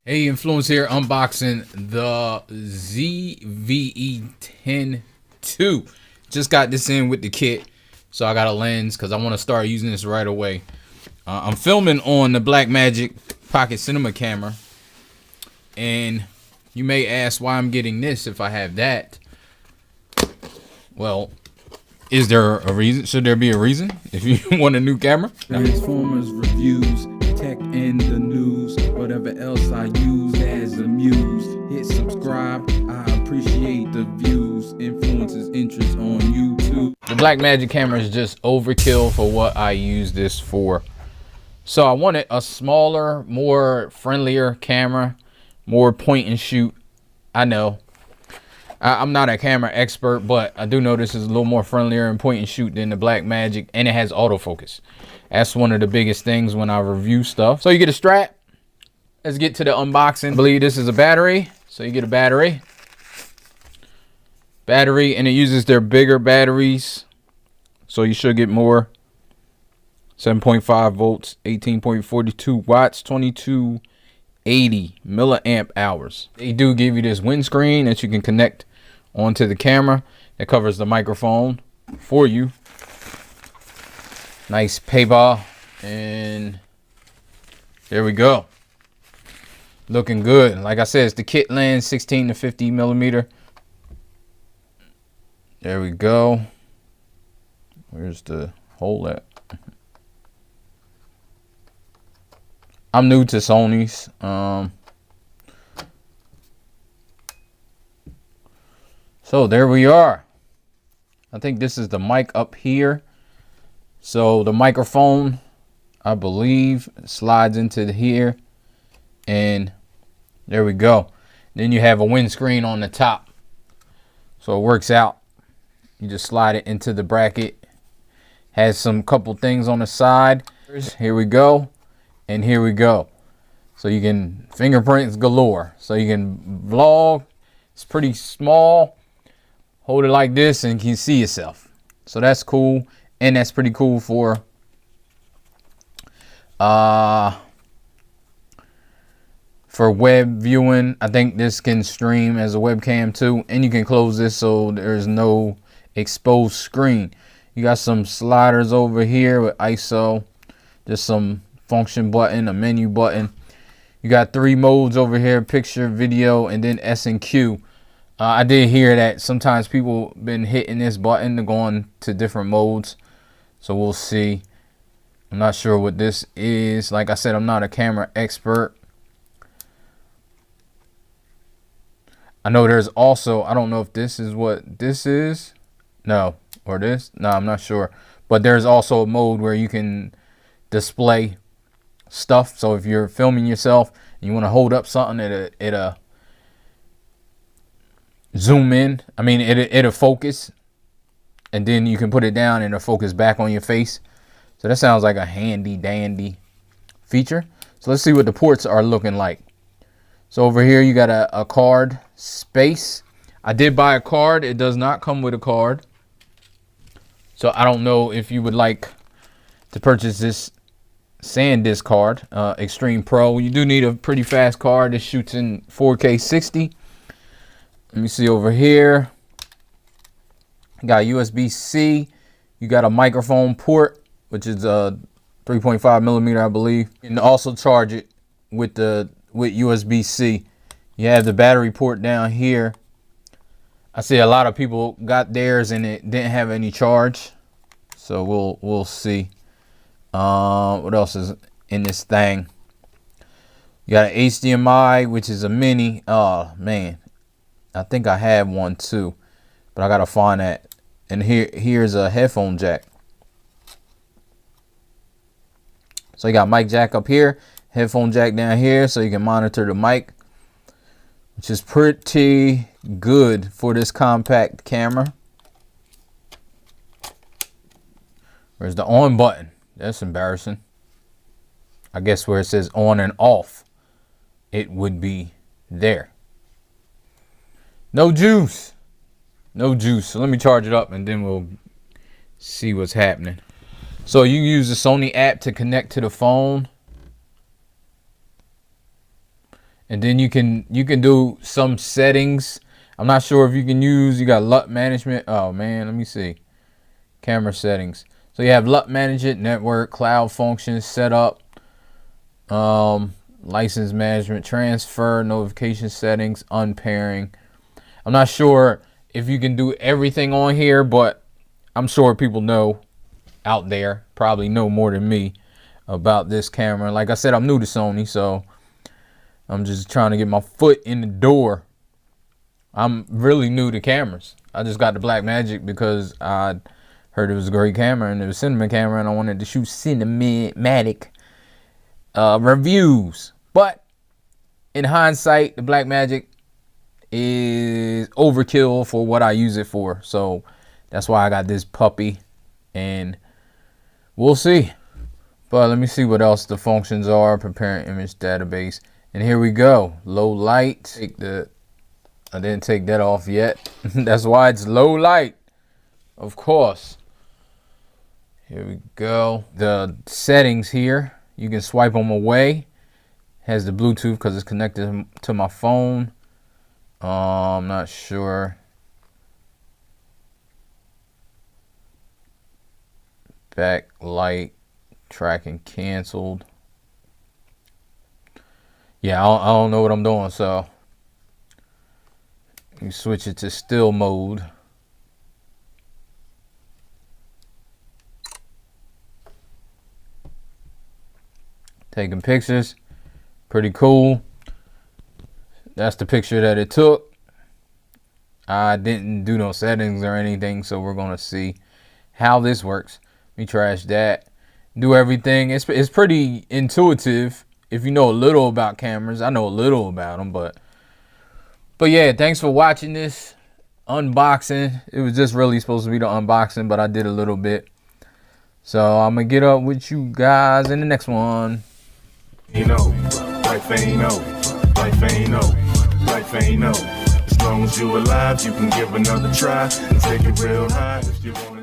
Hey, Influence here, unboxing the ZVE10 II. Just got this in with the kit, so I got a lens because I want to start using this right away. I'm filming on the Blackmagic Pocket Cinema camera, and you may ask why I'm getting this if I have that. Well, is there a reason? Should there be a reason if you want a new camera? Transformers reviews, tech and the news, whatever else I use as a muse. Hit subscribe, I appreciate the views. Influences interest on YouTube. The Blackmagic camera is just overkill for what I use this for. So I wanted a smaller, more friendlier camera, more point and shoot. I know I'm not a camera expert, but I do know this is a little more friendlier and point and shoot than the Blackmagic, and it has autofocus. That's one of the biggest things when I review stuff. So you get a strap. Let's get to the unboxing. I believe this is a battery. So you get a battery, and it uses their bigger batteries. So you should get more. 7.5 volts, 18.42 watts, 2280 milliamp hours. They do give you this windscreen that you can connect onto the camera. That covers the microphone for you. Nice paper, and there we go. Looking good. Like I said, it's the kit lens, 16 to 50 millimeter. There we go. Where's the hole at? I'm new to Sony's. So there we are. I think this is the mic up here. So the microphone, I believe, slides into here, and there we go. Then you have a windscreen on the top, so it works out. You just slide it into the bracket. Has some couple things on the side. Here we go, and here we go. So you can fingerprints galore. So you can vlog. It's pretty small. Hold it like this, and you can see yourself. So that's cool. And that's pretty cool for web viewing. I think this can stream as a webcam too, and you can close this so there's no exposed screen. You got some sliders over here with ISO, just some function button, a menu button. You got 3 modes over here: picture, video, and then S and Q. I did hear that sometimes people been hitting this button to go on to different modes. So we'll see. I'm not sure what this is. Like I said, I'm not a camera expert. I know there's also, I don't know if this is what this is. No, or this. No, I'm not sure. But there's also a mode where you can display stuff. So if you're filming yourself and you want to hold up something, it'll zoom in. I mean, it'll focus. And then you can put it down and it'll focus back on your face. So that sounds like a handy dandy feature. So let's see what the ports are looking like. So over here you got a card space. I did buy a card. It does not come with a card. So I don't know if you would like to purchase this SanDisk card, Extreme Pro. You do need a pretty fast card. It shoots in 4K 60. Let me see over here. You got USB-C. You got a microphone port, which is a 3.5 millimeter, I believe. You can also charge it with USB-C. You have the battery port down here. I see a lot of people got theirs and it didn't have any charge. So we'll see. What else is in this thing? You got an HDMI, which is a mini. Oh man, I think I have one too, but I gotta find that. And here's a headphone jack. So you got mic jack up here, headphone jack down here, so you can monitor the mic, which is pretty good for this compact camera. Where's the on button? That's embarrassing. I guess where it says on and off, it would be there. No juice. No juice. So let me charge it up and then we'll see what's happening. So you use the Sony app to connect to the phone. And then you can do some settings. I'm not sure if you can use, you got LUT management. Oh man, let me see. Camera settings. So you have LUT management, network, cloud functions, setup, license management, transfer, notification settings, unpairing. I'm not sure if you can do everything on here, but I'm sure people know out there, probably know more than me about this camera. Like I said, I'm new to Sony, so I'm just trying to get my foot in the door. I'm really new to cameras. I just got the Blackmagic because I heard it was a great camera and it was a cinema camera, and I wanted to shoot cinematic reviews. But in hindsight, the Blackmagic is overkill for what I use it for. So that's why I got this puppy, and we'll see. But let me see what else the functions are. Preparing image database. And here we go. Low light. I didn't take that off yet. That's why it's low light. Of course. Here we go. The settings here. You can swipe them away. Has the Bluetooth because it's connected to my phone. I'm not sure. Backlight. Tracking canceled. Yeah, I don't know what I'm doing, so you switch it to still mode. Taking pictures, pretty cool. That's the picture that it took. I didn't do no settings or anything, so we're gonna see how this works. Let me trash that. Do everything. It's pretty intuitive. If you know a little about cameras, I know a little about them, but yeah, thanks for watching this unboxing. It was just really supposed to be the unboxing, but I did a little bit. So I'm gonna get up with you guys in the next one. You know, life ain't over, life ain't over, life ain't over. As long as you alive, you can give another try and take it real high if you want.